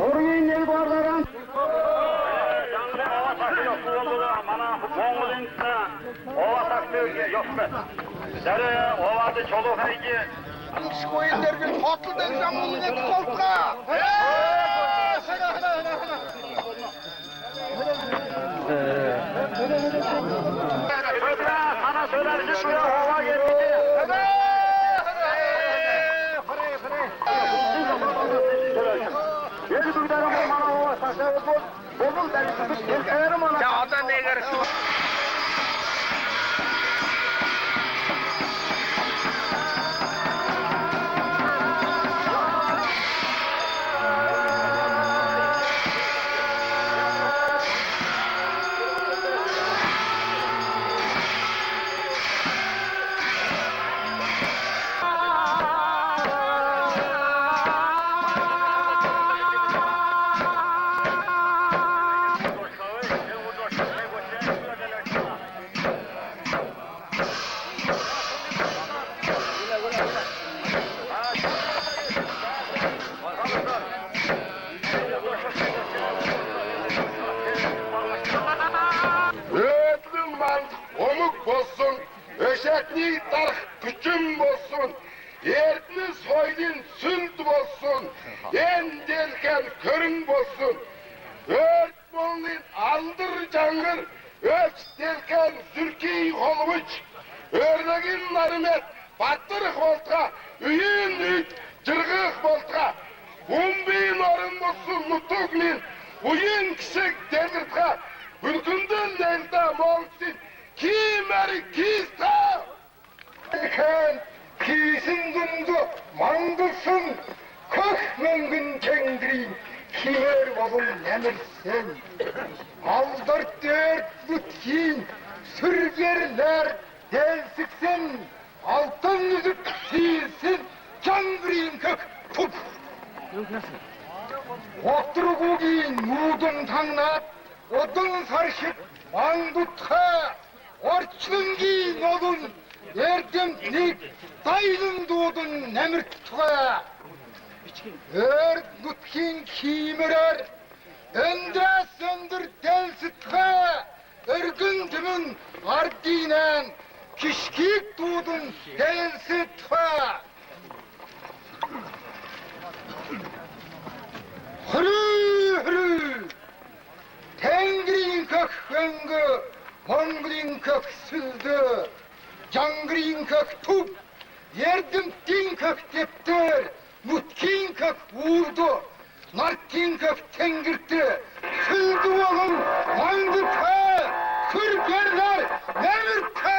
Orayın ne varlaran? Ova taktığıya yok be. Dere, ovada çoluk heygi. İş koyunlar bir patlıdan zamanı ne kolka? Sana söyler ki buraya ova gelmedi. Yedi duydarım bana ova taktı. Bozul derisi bir kayarım ona. Ya adam ne gerek? Omuk bolsun, öşekli tarh küçüm bolsun, ertli soydun sünd bolsun, en delken körün bolsun, ört bolun aldır cangır, öç delken zürki holvuç, örlegin narimet, battırık voltka, üyün üç, cırgık voltka, umbiyin orun bolsun nutukmin, uyun kişik delirtka, hülkündün nelda molsin, Kimeri kista! Ken kisin dumdu mangılsın, kök mengün kengri, kimer olun nemirsen. Aldır dört lütkin, sürgerler delsiksin, altın yüzük silsin, kengri'in kök tup. Oturugu giyin mudun tangnat, odun sarışıp mangutha, orçungi nolun, erdemlik, daylın doğdun nemirtva. Nutkin kimirer, önde söndür delsitva, örgün tümün ardinen, kişkik doğdun delsitva. Hürü hürü, Tengri'nin kök hüngü, Mongol'in kök süldü, Cangri'nin kök tup, Yerdim din kök teptir, Mutkin kök vurdu, Narkin kök tengirtti, Süldü oğlum, mangıtı, kürgerler, nemirtti!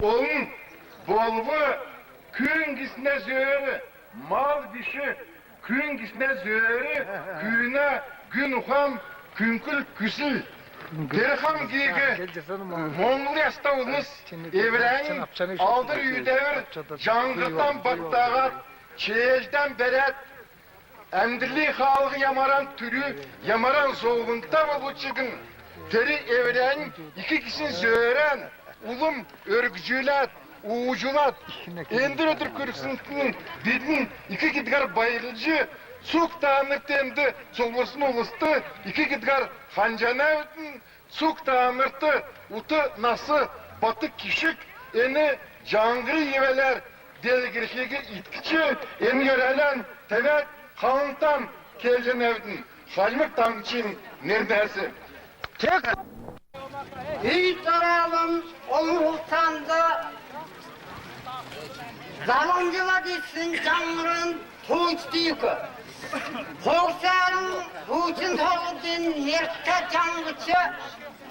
Oğlum, bolvu, küngüsüne zöğürü, mal dişi, küngüsüne zöğürü, küğüne gün uxam, künkül küsül. Derham giygi, Mongol yasta olmuş, evrenin aldır yüdevir, cangırdan baktağat, çeyecden beret, emdirli halığı yamaran türü, yamaran soğuğunda olu çıkın. Teri evrenin iki kişinin zöğüren, ulum örgücülat, uğuculat, endir ötür kürüksünün dedin iki gidgar bayılıcı, Suk dağınırtı endi, solmasını olustu, iki gidgar hancana ötün, suk dağınırtı, utu nası, batık kişik, eni cangırı yeveler, delgirişegi itkici, eni görelen, tevet, halıntan, kelcen evdin, halmık tankçın, neredersin? Tek! Büyük daralım olur utandı, Zalancıla ditsin canların tunç diyükü. Hoğuzların hücum torudun herkte cangıçı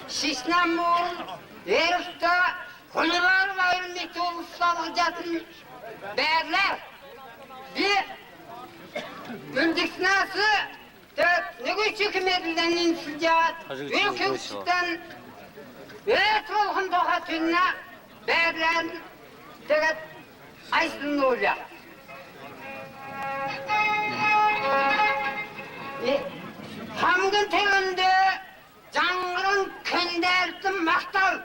şişlen bol, herifte kulüber bayırmeti uluslarıcatın bärler. Bir gündüksnası ne güç hükümetinden insicat, ülküsüsten evet olgun doğa tünne bärlerin teget aysın olacak. Hamgın telinde cangırın könderdim maktal.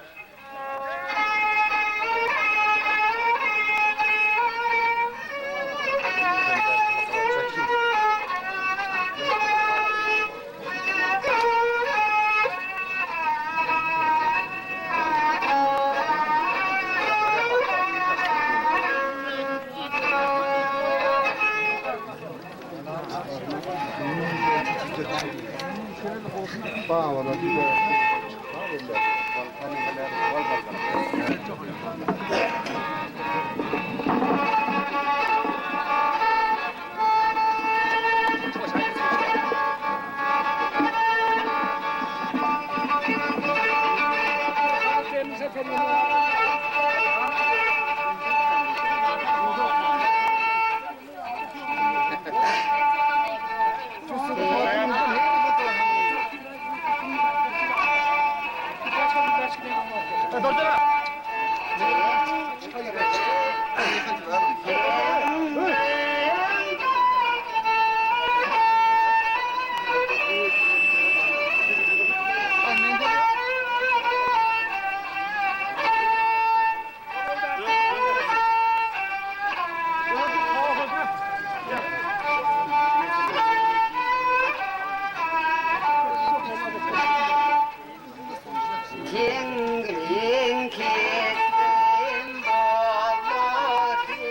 Tengrin kesim bolotin,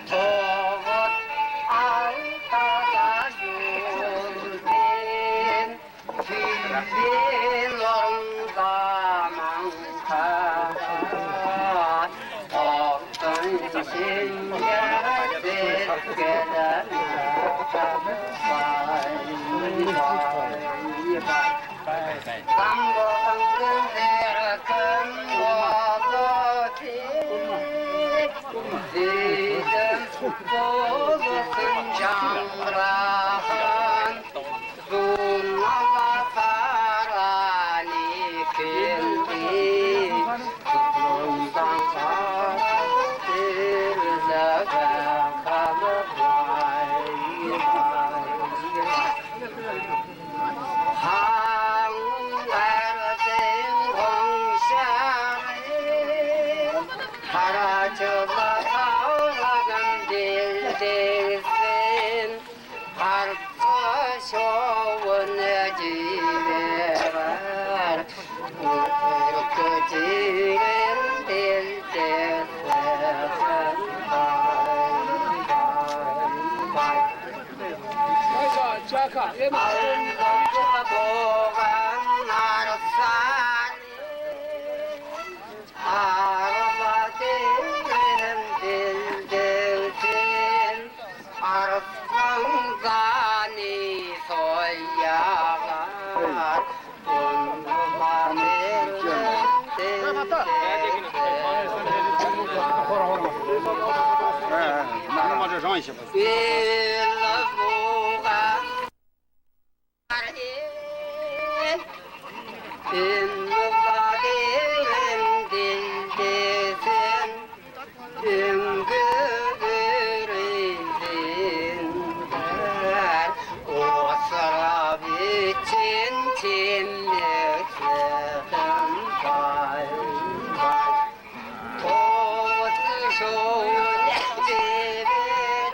toğut altada yurdin, tüllin orundaman kahat, oktun içinde bezgeler Zambolun günlerken bolotin, Zidem bolusun canrağın, Zunala farali kendi, Tutundan farkırlığa kalıp vay vay. Hangardım konşarım, Karacıla kavradım dildirsin, Harpta şovunu civer, Ürkü civer dildirsin, Ağzımda boğan arsani, Araba dilim dildirsin, Arslan gani soyağar, Bunduma dilim dildirsin, Villa boğan İnvaderin dildesin, Üngürürinler, O sarab için çimliklerin bay bay. Tozu şöyle civerin,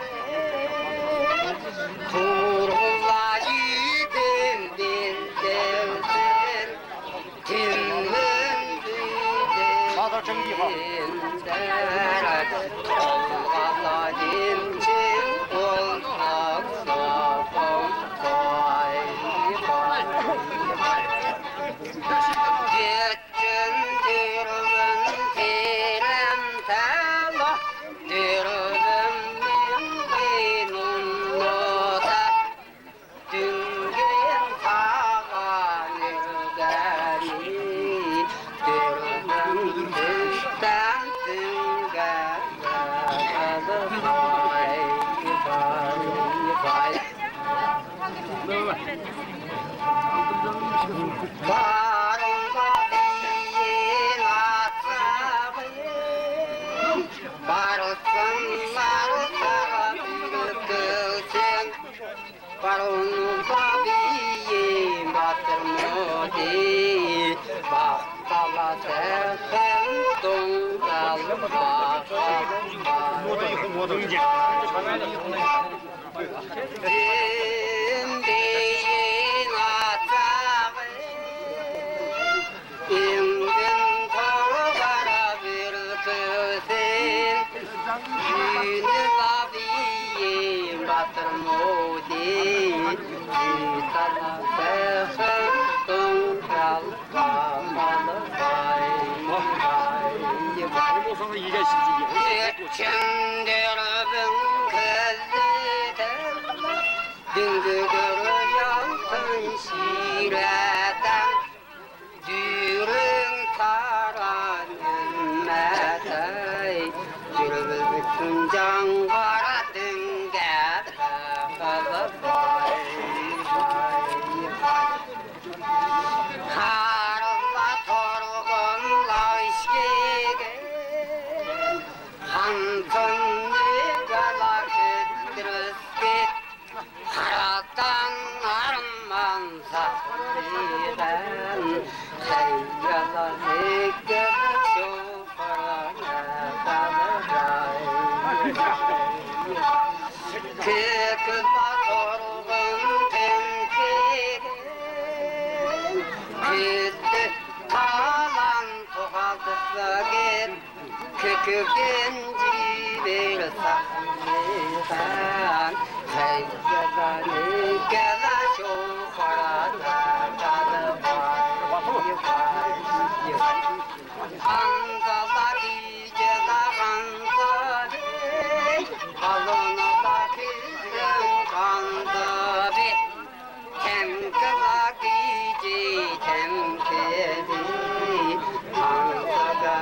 Turgula yiğidim bildirsin, Kimmin bildirsinler, Tolgala dimcim olmak safım bay bay. Gittin dürümün tirem tala, Dürümün min Barında bir asabım, barısın barısa bürütülsün. Barında bir batırmadı, baktala sefen dongal Dimdiğin atağım, İmdin torlara bürütülsün. Günü babiyim batırmadı, Gitala sefen dongal Çöndürübün kızıdır, Düngüdür yansın şireten, Dürün taran ümmetey, Dürübüksün can kara dünger, Kalı vay vay vay. Harla torgunla işgegen, Hantın nigala küttürüskit, Haratan arman sahiren, Seyyala hikgele şofara kalıray. Kıkızla torgun temkigen, Küttü kalan tokaldısa git, Kükü genci bir sahnedan, Seyyala hikgele şofara Anzala diyeceğiz Anzali, Alına bakırsın Anzali, Temkala diyeceğiz temkeli, Anzala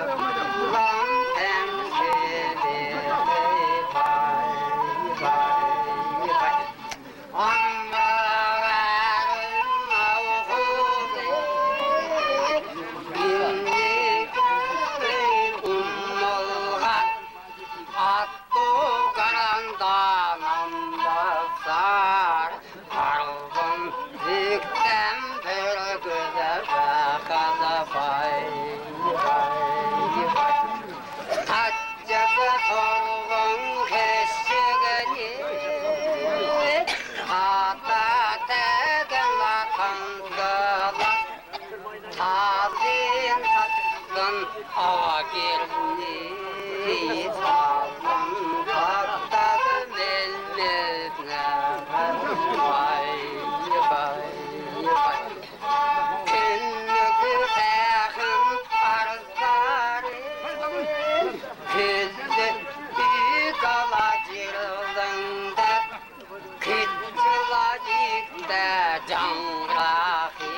lan temkeli, vay vay vay. Amralarım avhude, İnniklerin ummalgat, Attu karandan ambasar, Arvın zikten bir güzel bakaza vay vay vay. Haccısı torgun keşigeni, Ata tegenla kankalar, Tazin tatsın agirni, Salın taktadı melmezne, Vay vay vay. Künnükü təxin arzları, Küzdü büyük alacırlığında, Kütçülacıkta canrahi,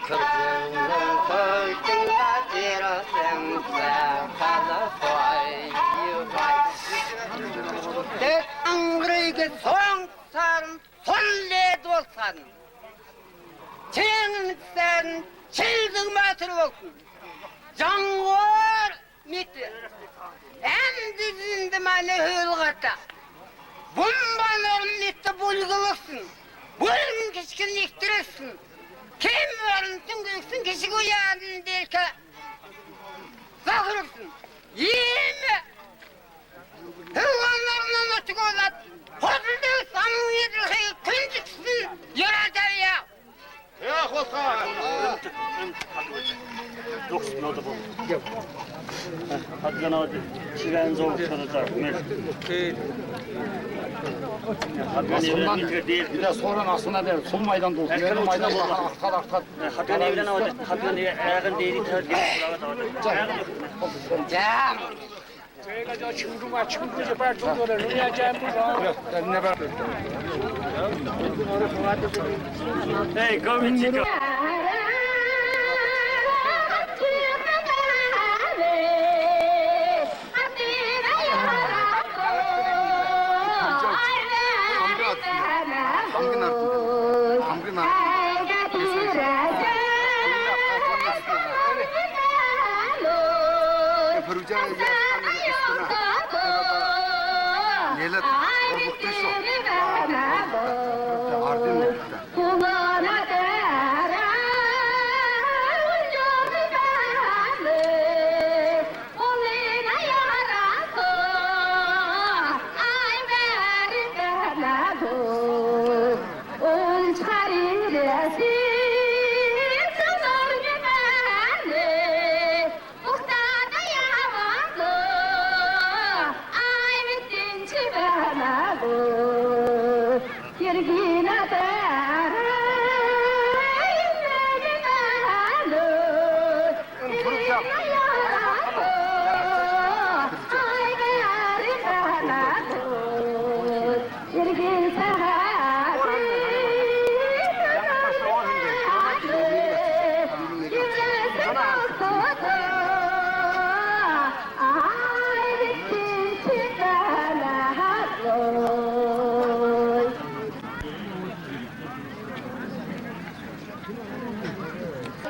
Kırgınlığın kırgınla dirasın sakalı vay vay. Dört angrıyı son sarın son led olsan, Çeğinin sen çildin matır olsun, Canvar miti, en dizindi mani hılgata, Bumbaların miti bulguluksun, Bulun kişkinliktirirsin, Kim varın tüngüksün kişi uyandın derke, Sakırırsın, yiyeme, Hılganlarından açık olat, Hoduldu sanın yedirheyi küncüksün, yaratar ya. Ya kolka. Hadi hadi. Çiven zor sanacak. Bir de sonra aslında der, son maydan dolsun. Yarı maydan artar. Hakan evlen oldu. Hakan ayağın değeri tercih kulağa da oldu. Cem. Hey, come chico. Hamgın artık.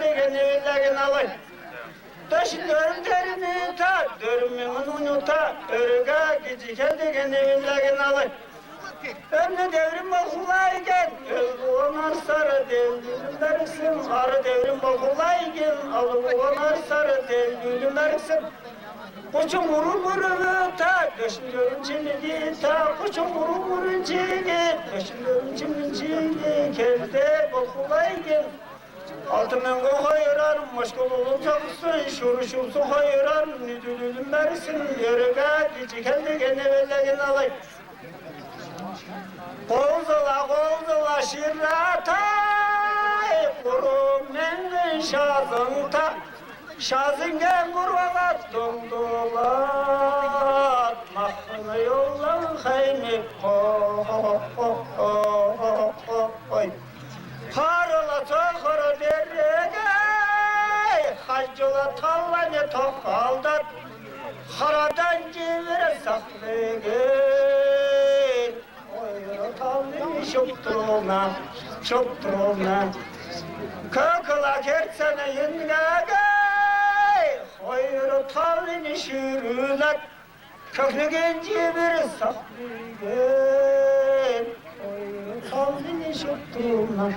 Evlerin alay. Taşın dörümlerini ta, dörümünü unuta, örüge gecikel degen evlerin alay. Önüne devrim okulayken, öldü onlar sarı devgülüm versin. Arı devrim okulayken, alıp onlar sarı devgülüm versin. Koçum vurur vurur ta, döşün görüncini ta, koçum vurur vuruncini, döşün görüncini, kelde okulayken. Altından koyurar, maşkolunu taksın, şuruşulsu koyurar, nüdülülüm versin, yörüge gecikel degen evlerin alay. Kozula şirratay, kuru menden şazınta, şazingen kurvalat dondulat, mahkını yollan haymi koy. Parola tokoro derrege, haccola tallane tok aldat, haradan civire saklıgın. Tallini çok durma, kakıla kertsene yengagay, hoyru tallini şürület, köknü genci bir saklıgın, hoyru tallini çok durma.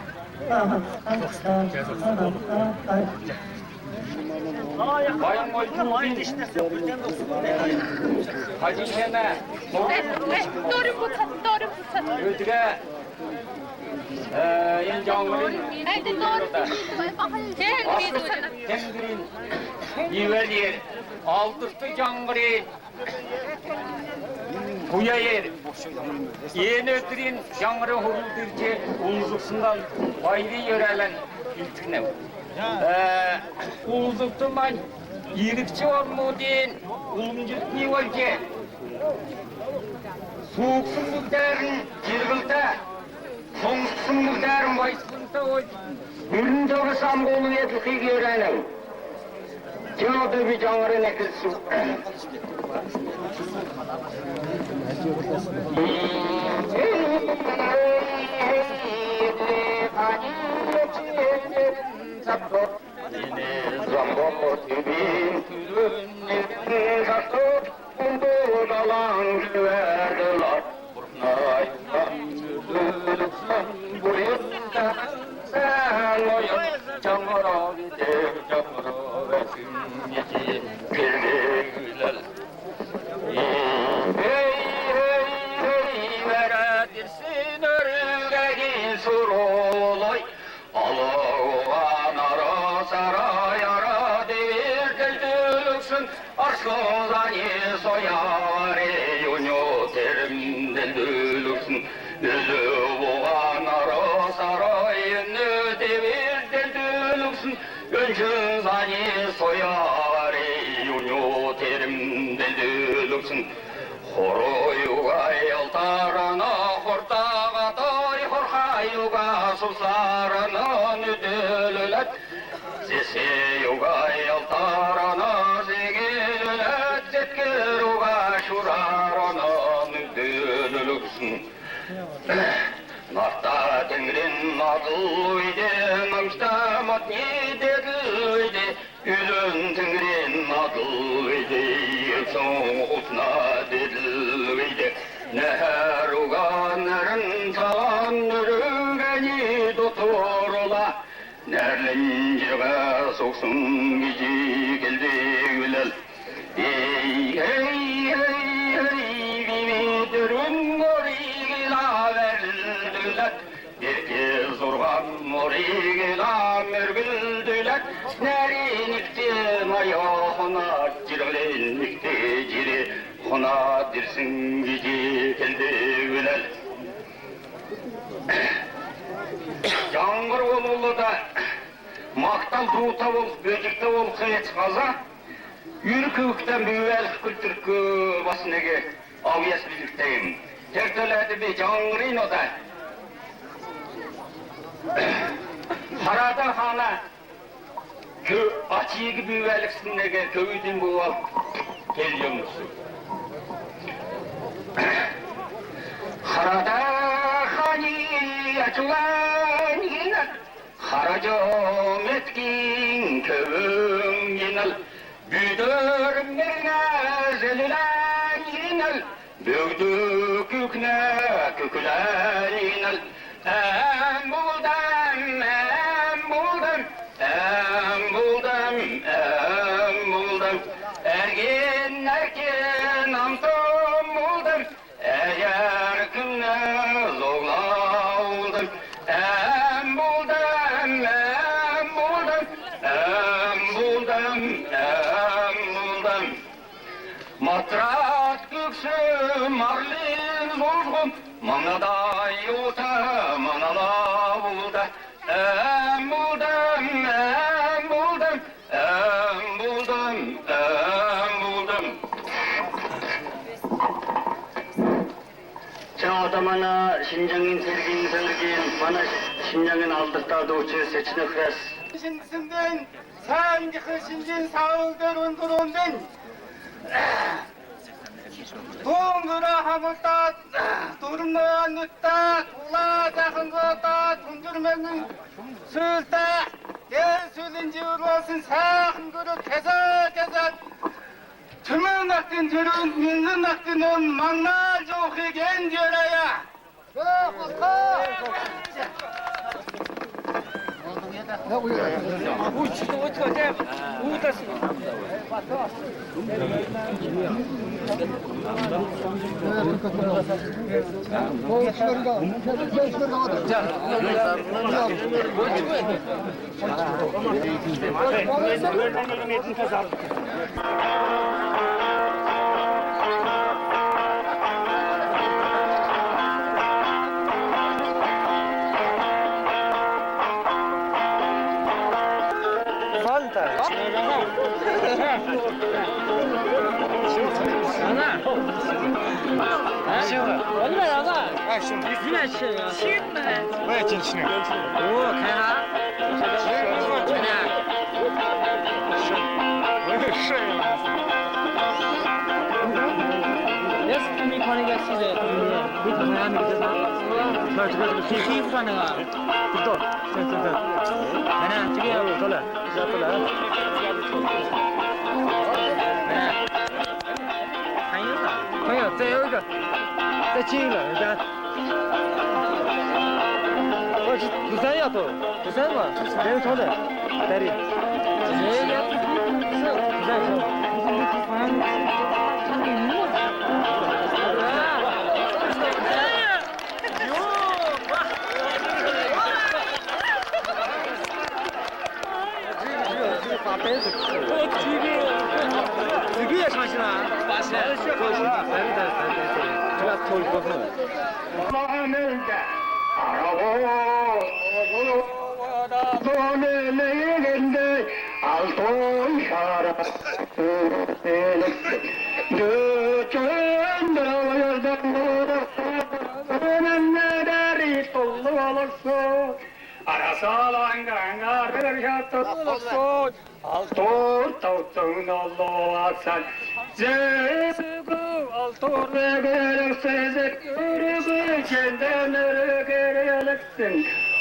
Bayım oyun oyun işte. Hadi sene. Doğru bu tat. Ödüge. En canlı. Hadi doğru. Gel bir Temdirin. Yivelir. Aldıstı cangırı. Kuya yer. Yeni ötürün cangırı huruldirce uluzuksundan bayri yörelen iltikne. Uluzuktu man yirikçi olmudin ulumcuk ni olce. Soğuksun muhtarın jirgılta. Soğuksun muhtarın bayısınta ol. Ürün doğrusam kolu yedilki görelim. Cevabı bir cangırı nekilsin. Horoyuga yaltarana hortaga tay horhayuga susarana nüdülület Seseyuga yaltarana zegilület Zetkiruga şurarana nüdülülüksün Narta tengrin adılıydı Namşta matni dediliydi Ülün tengrin adılıydı Yılsın utna dediliydi Neheruga nerin talan nürügeni doturula Nerlincirge soksun gici geldi gülel Hey hey hey hey bimi dürün gorigila verdiler Bir kez urgan morigila mürgüldüler Nerinikti mayahına cirglenlikti ciri Huna dirsin gici geldi gülel Yağmur olulu da Maktal duuta ol, böcekte ol, kıyet kaza Yürü ökten büyüvel kültürkü basınege Avyas bilirteyim Tertölerde bir yağmurun o da Harada hana Açıyı gibi büyüveliksinege köyüdün bu al Geliyor musun? Harada hani açılan yine haracım etkin kövüm yenil, büdürümlerine zelilen yenil, büyüdü kükne küküler yenil. Em buldum, em buldum, em buldum, em buldum. Erkin amtım buldum, eğer künne zorlavuldum. Em buldum, em buldum, em buldum, em buldum. Matrat küksü marlin zorgum, manaday yuta manala bulda. Em buldum, em buldum, em buldum, em buldum. Çağda mana Şinjan'ın sergin, mana Şinjan'ın aldıkta doğuçu seçini kres. 신승된 산기크 신진 사울들 운두론된 동그라 하물다 두르나 늦다 돌아 작은 거다 돈주르면 술다 예술인 지으로선 산 그릇 개설개설 주문 낙든 저런 민선 낙든은 막날 조회겐 저라야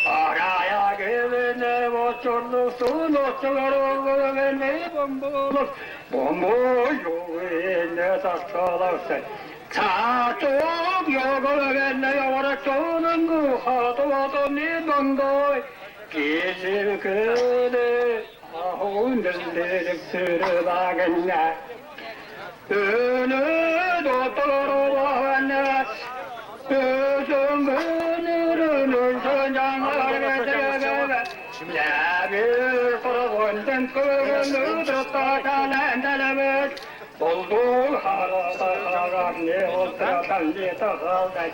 Araya güvene boçurlusun oçularını bombulur bomboyu ne sakçalarsın Çaçok yogolene yorakçonun guhato ni bondoy Gizir kılı ahundırlık sürülagenler Önü doktoru bahane Özüm gönürünün söncanlar getirgebe Labir kurgundan kırgınır tutta kalendelemek Oldu harada haram ne olsa kalli takaldak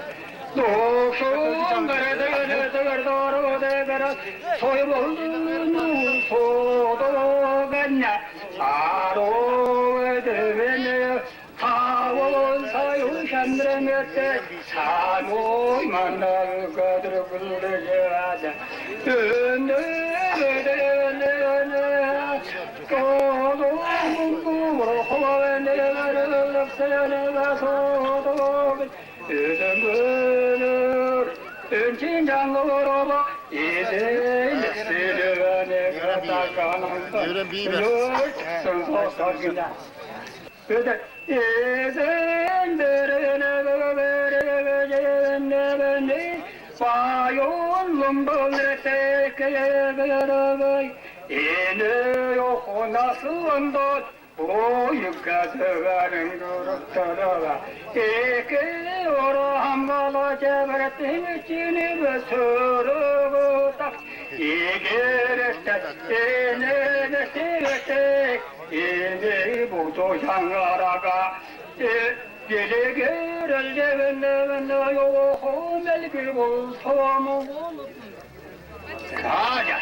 Doğuşun gırdı doğru devre Soybolduğunu soğudu benne Aro ediveni Tavul sayı şendremette Samoy mandal kadr gülücüade Döndürüldüğünü Koduğum kuğruğu Seni ve soğudum Üzüm gülür Ünçin canlı roba Bayolum böyle tekeye eni yok nasılında boyuk gazıların duruklara eki orhan bala cebretin içini ve sürü tak İgiriste eni nesirtek eni budu yanaraga Gece görel cebinde yokum elgi bulsam olur. Hadi.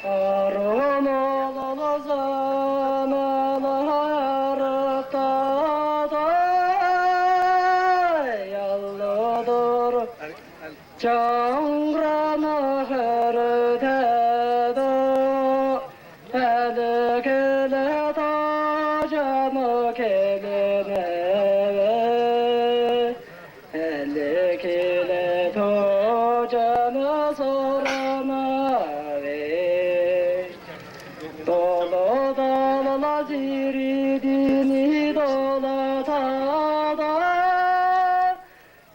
Arın olazan alarıkta da yallıdır. Çangrana hırdı. Kele tacamı kelime Elle kele tacamı sorama ve Dolu dolu ziridini dola tada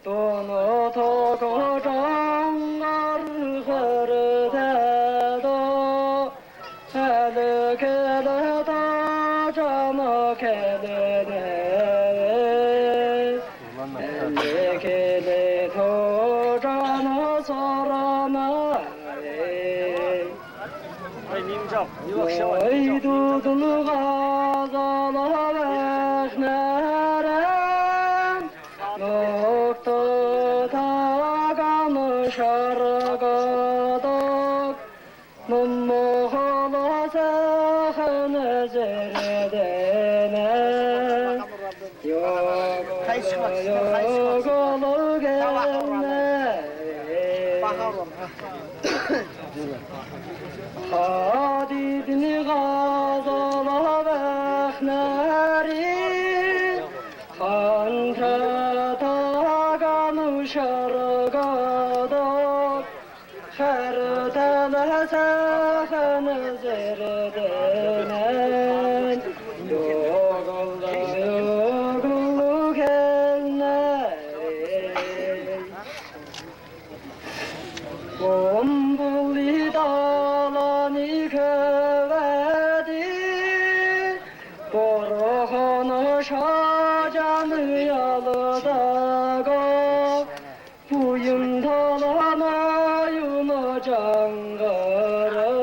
Donu toku cangar hırdı Kele tacamı kelime Elle kele tacamı sorama Oy dudulu gazala vehnerem Nokta tagamı şargadak Mummuhala sahne zerdene Yogolu gelme Hadidini gazala vehneri Kantra tagamı şargadak Şerdele sahne zerdenen Yogulu gelme Bombuli dalani kövedi Borohonu şacanı yalıdaga Buyum dalana yunu cangarım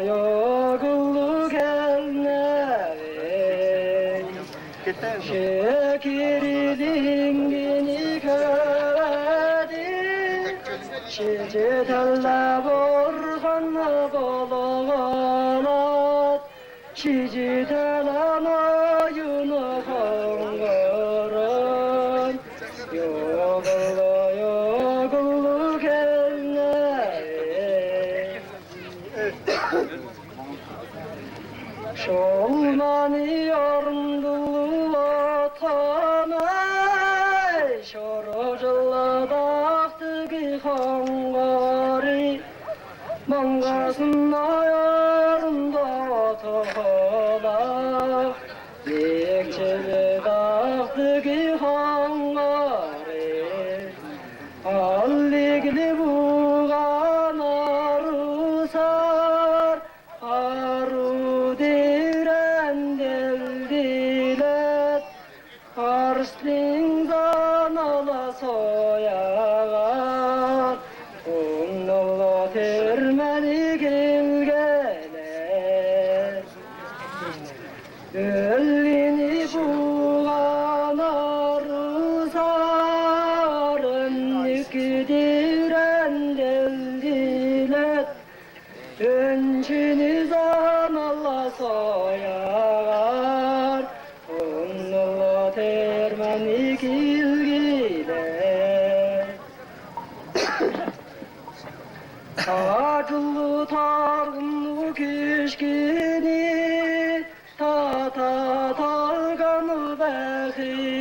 Yogulu gelme Şekiri dingini kövedi Şici telle borganı bolağalat Şici telle mayunu hangarın Yogulu gelme Şolmani yorumdulu atamay Şorocılla dağtıgı hangari Mangasına yorumda otola Bekçeli dağtıgı hangari Alligli buğan arusar Aru diren deldilet Arsling zanala soyagar Unnala termeni gilgele Öllini buğan arusar Önlük diren deldilet Öncünü zanala soyagar Unnala termeni gilgile Acılı targınlı kişkini Ta ta targanı behi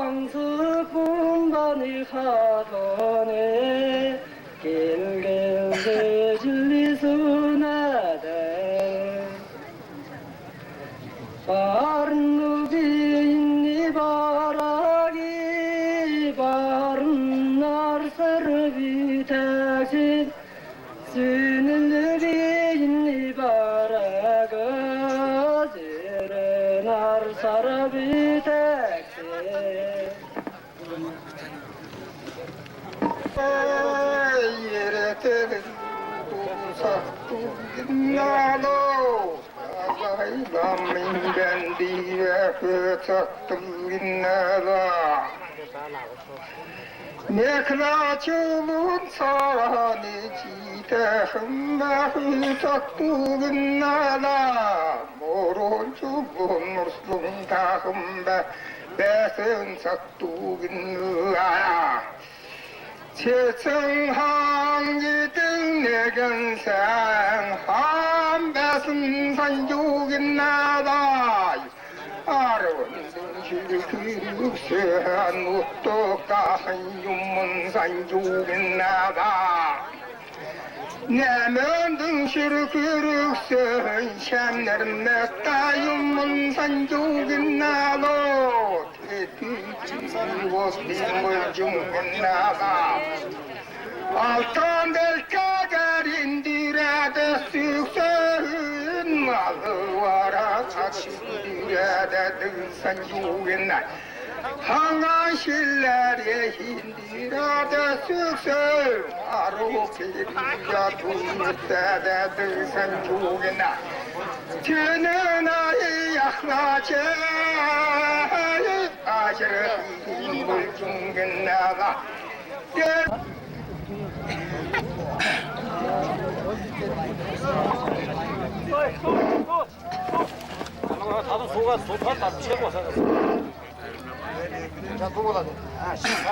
Yansık bundan ifadane Gelgelde cilli sünede Barını binni baragi Barınlar sarı bitesin Sününlü binni baragi Zirenar sarı bitesin Yere terin tutsak dünyalo Aylamin ben diye fıtaktım dünyala Nekla çılın sani çiğdehim ve fıtaktım dünyala Morun çubun murslun tahım ve besin saktım dünyala Çeçen hangidin negen sen ham besin san yugin naday Arvundun şürkürük sen mutluka hayyumun san yugin naday Nemöndün şürkürük sen şemlerin mektayumun san yugin naday Altan del kaderin direde süksün Malı vara direde dılsan yuğunlar Hangan şiller yehin direde süksün Aruk ya tuğmütte dılsan yuğunlar Tünün ayı yaklaçı Aşırı bulcun naga 다들 소가 다 채고 사. 자, 그거다. 아, 신발.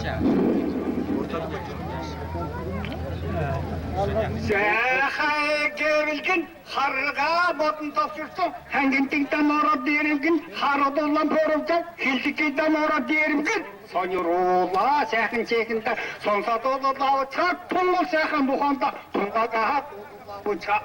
자. Şahaya gevilgin, harga botun topşursun, hangintikten orap derimgin, haradollan porumcan, hildikiden orap derimgin. Soyuruла şahın çekinde, sonsa dolu dağı çak, tunlu şahın buhanda, tunga kaha, bıçak.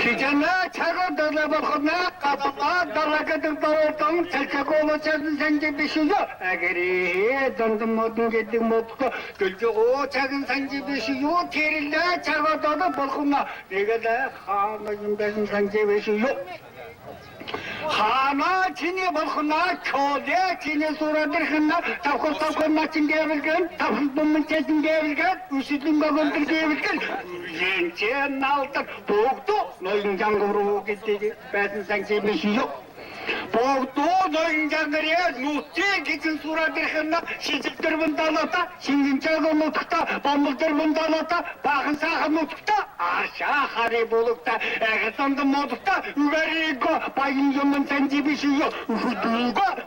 Şicana çağı dörle bakına, kadınlar darlakadın dağıtın, çelçek olacağını sence bir şey yok. Eğer döndüm modun gittim moduna, gülce o çağın sence bir şey yok, terille çağı dörle bakına, ne kadar hanımın benim sence bir şey yok. Hana çini bakına, köle çini suradır hına, tavkır çin diyebilgen, tavkır çin diyebilgen, üşüdüm babamdır diyebilgen, yençen altın, boğdu, noyuncan kuru gitti, ben sence bir şey yok. Boğdu, noyuncan kırıya, nuhti gitsin suradır hına, şiziktir bundalata, şingin çağı nutukta, bambıldır bundalata, bakın sağı nutukta, aşağı harip olukta, eğitimde modukta, üverigo, bayın yomın sence bir şey yok, uhuduga,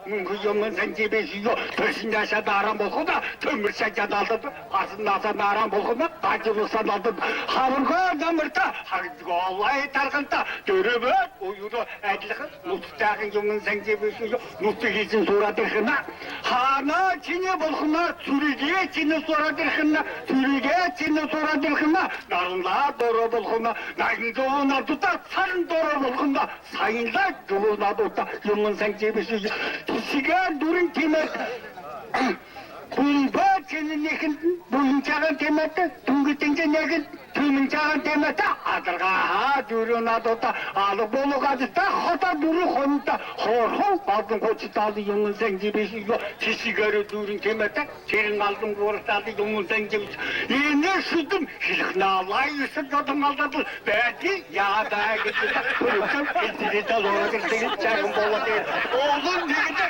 yomın sence bir şey yok, törsünde aşağıda aram olkuda, tömürse cadaldı, asında asanda aram olkuda, acılısan aldı, hamurga damırta, Allah'ı tarkınta, dörüböt, uyudu, edliğin, nutuktağın yomın sence bir şey yok, nutuk için suradır hına, hana çini bulkuna, sürüge çini suradır hına, sürüge çini suradır hına, narınla doğru bulkuna, narın doğuna tutar, sarın doğru bulkuna, sayınla doğuna tutar, yomın sence bir şey yok, kişiler durun kemer, Bulba senin nekin, bulunçağın temette, tungütünce nekin, tümünçağın temette, adırga ha, dürün adotta, alıp bolu gazıtta, hota dürü konutta, horhon, aldın koçut aldı, yomun sence bir şey yok, kişileri dürün temette, senin aldın koçut aldı, yomun sence bir şey yok, yine sürdüm, hilkna Allah'ı ısıt yodum aldadı, belki ya da gitti, kırıksın, iltili de lora gitti, çayın bola değil, oğlum gitti,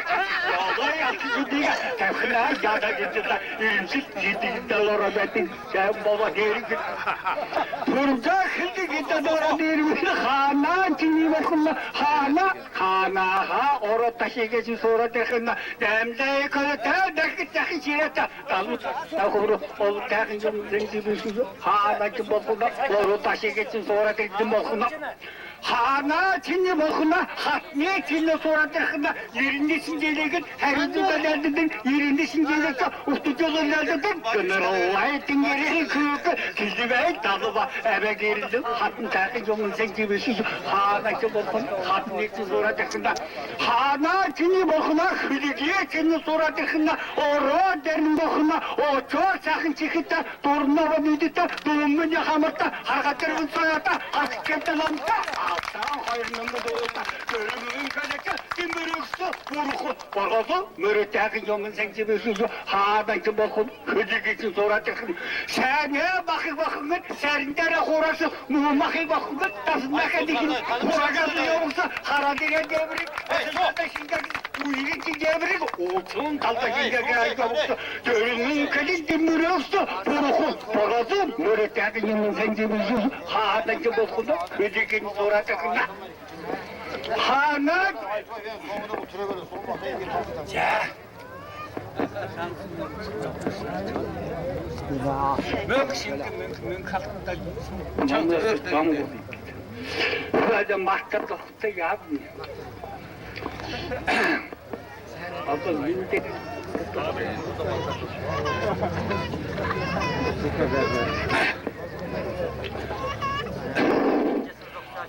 Allah'ı yaptı gitti, tevkına ya da gitti, ilimsiz gitti, lora gitti, çayın bola değil, Turca şimdi gitti doğru değil, hana çini bakımda, hana ha, orada taşı geçin sonra tekinde, demde kılıta, dakit çirete, kalmış, takuru, olu takıncım, zenci bir şey yok, hana ki bakımda, orada taşı geçin sonra tekinde bakımda, Hana çini bakına, hatne çini soratırkına, yerinde sincelegen, her ünlüden erdedin, yerinde sincelegen, ustuculuğun erdedin, gönür Allah'ı tingeri kıyıkı, kizdimeyi tadıma, eve gerildim, hatın takı yomun sen gibi süsü, hana çini bakına, hatne çini soratırkına, hana çini bakına, hülügiye çini soratırkına, oro derin bakına, o çok sakın çıkıtta, torununa ve büyüdükte, doğumun yakamırta, harekatlarımın soyata, hakikat lamta, alttan hayırının bu doğulta, görümün kaleke, dimürüksü, vurukun, bagazı, mürüttekin yomun sen gibi süsü, hana çini bakın, hücük için soratırkına, sen bakın, serindere horası, muhmakı bakın, tasındaki dikin, horagazı yoksa, haradire devrik, esasında şimdi uyurik devrik, olsun kaltakine gerek yoksa, görümün kalin dimürüksü, vurukun, bagazı, mürüttekin yomun sen gibi süsü, hana çini bakın, hücük için soratırkına, hana, Böyle mahtar doktor ya. Abla yine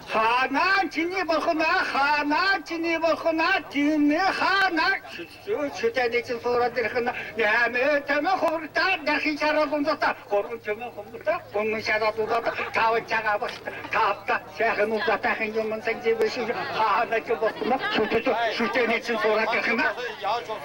Hana çini bakına, tini hana, şu tenisi soradır kına, nehmeteme horta, derki şarabında, korun tüme kumda, bunun şarabında, tavın çağa bastı, tapta, şehrin uzata, hınyomun sen cebesi, hana çini bakına, şu tenisi soradır kına,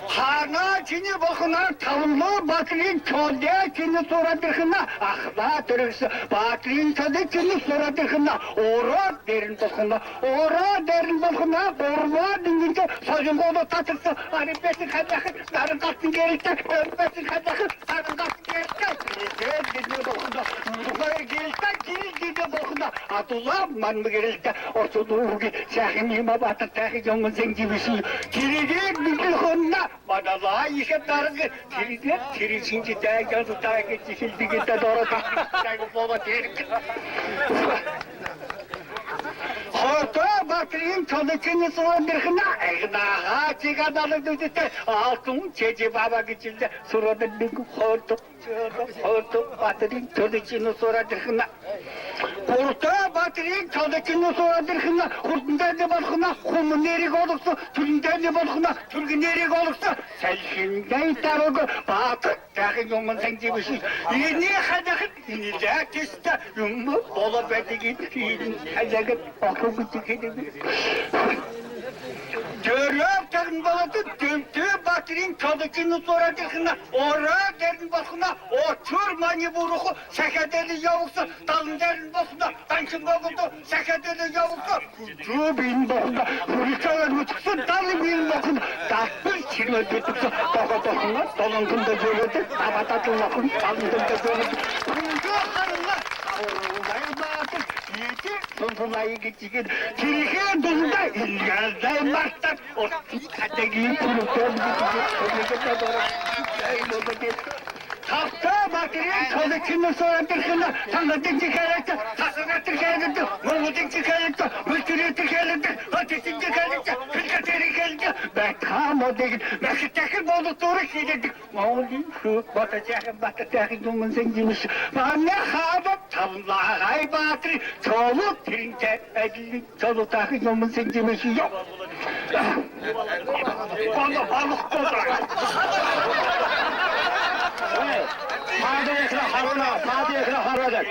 hana çini bakına, tavunlu bakırın çölde çini soradır kına, ahla türüksü, bakırın çölde çini soradır kına, ora derin bakına, ora derin bakına, orma dingince, sözün kolu tatırsı, arifesin kadakı, sarın kalktın gerikte, öpmesin kadakı, sarın kalktın gerikte, gidin bakına, yukarı gerikte, gidin bakına, Abdullah manmı gerikte, ortadoğu ki, şahim ima batır, takı yomun zencibisi, tiridi bilgil konuna, bana işe dargı, tiridi, tirisinci tağızı takı, çifildi gitte doğru takı, baba terik. Horta batırın çalışını sorandırkına, egnağa çıkadalı düzüte, altın çeci baba geçildi, sorandırkına, horta batırın çalışını sorandırkına. Horta batırın çalışını sorandırkına, kurtunda ne balkına, kumun nerik olursa, türünden ne balkına, türkü nerik olursa, sen şimdi tarıgı, batır, takın yomun sen cibisi, yeni kadakın, yeni de kiste, yummu, ola bedigin, yeni kadakın, akıl gıcıkini. Görüp takın balatı, dümtü batırın çalışını sorandırkına, ora derin bakına, otur mani vuruku, sekedeli yavuksa, dalın derin bakına, tankın bakında, sekedeli yavuksa, kucu bin bakına, hırikalar mıtıksa, dalı bin bakına, tatlı çirme tutuksa, bakına, dalındında görüldü, tabatatın bakın, dalındında görüldü, kucu karınlar, oğlay batır, yedi, sonsulayı geçikin, kirike dolunda, ilgazday martlar, o kategiyi kuruktan geçikin, tahta bakırın çalışını sorandırkına, sanatın çıkarıcı, tasarlatın çıkarıcı, mumutun çıkarıcı, mülkünün çıkarıcı, ateşin çıkarıcı, hırkateri çıkarıcı, ben tam o değil, Meksik'teki bollukları şeyledik. Mağolun şu, batacakın yomun zencimiz, bana habap, tavlağay batırı, çoluk tirince, edilin, çoluktakın yomun zencimiz yok. Bana balık kodrak. Sadece haruna, sadece haruna.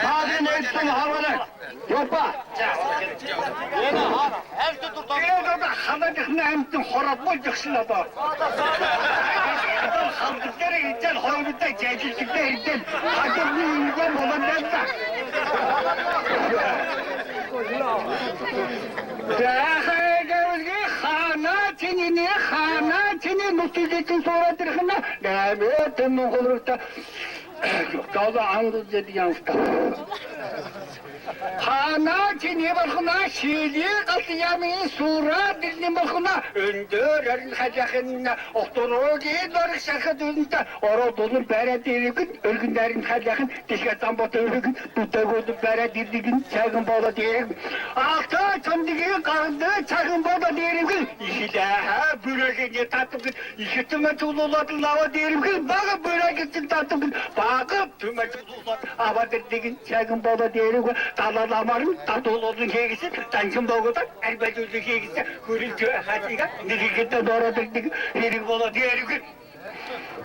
Sadece etsin haruna. Yopa. Yine de hanadık ne emtin horabma çıksına da. Halkıkları gideceksin, hoyunlukta, cecillikte gideceksin. Hakimli ünlüden olan nemde. Hana çini mutlulukun soradırkına, demetin olursa, Dağda andız dedi yanısta. Hana çini bakına şiili katliamı sura dilini bakına öndür erin hacakınına ohtorogi doruk şakadığında orodolun bere dirigin ölgünlerin hacakın dişkatan batı ölgün tuttagodun bere dirigin çagın bola dirigin altı çöndüğü kaldı çagın bola dirigin işi daha böreğine tatlıgın işi tüme tuğlulatın lava dirigin bakı böreğin tatlıgın bakı tüme tuğlulatın hava dirigin çagın bola dirigin Dağlarlamarın tatolodun şeygisi, tancım boğudan elbette özü şeygisi, hürültü hatiga, nirikette doğradık, herik bola diyerik.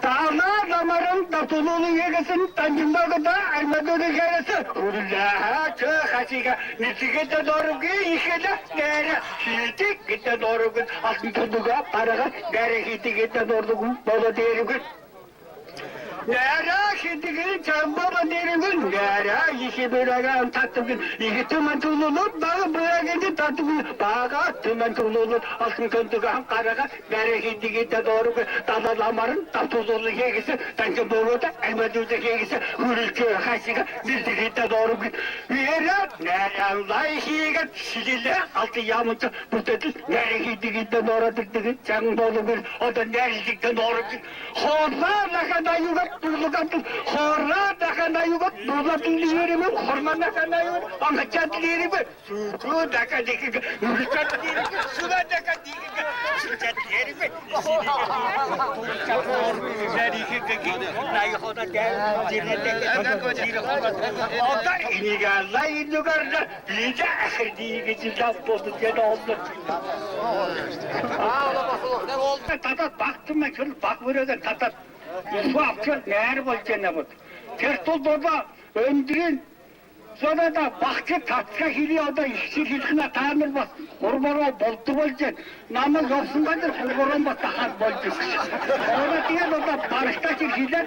Dağlarlamarın tatolodun şeygisi, tancım boğudan elbette özü şeygisi, hürültü hatiga, nirikette doğruk, işede nere, hitikette doğruk, altın tutuğa, parağa, nere hitikette doğruk, bola diyerik. Nere şiddigin çambaba derinin nere işi bırakan tatlıgın işi tümen tuğlulur bağı bırakınca tatlıgın bağı tümen tuğlulur altın kıntıgan karaga nere şiddigin de doğru dalamarın tatlıgın şeygisi tancı boğuda elbette şeygisi hürültü haşiga bildigin de doğru nere lay şeyge şidille altı yağmurcu bu dedi nere şiddigin de doğru dıktıgın çang dolu bir o da nere şiddigin doğru horlar kadar yuvar Durlugatın, horra dakana yuvat, durlatın diyerimi, horman dakana yuvat, angacat diyerimi, suku daka dikik, yürücat diyerimi, suda daka dikik, sucat diyerimi, Ondan inigarla inigarla, bir de ahir diye geçirden bozdu diye oldu. Tatat baktım ben şöyle bak böyle tatat. Bu akçıl neler bolca ne bu? Tertol baba öndürün. Sonra da baktı tatska hiliyor da işçi hilkine tamir bas. Kurbanı boltu bolca. Namaz olsun kadır kurbanı bas tahat bolca. Sonra diye orada barışta çekildiler.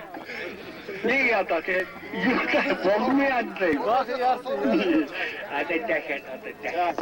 Ne ya da ki? Yurtta bolmuyor adayım. Hadi deket, hadi deket.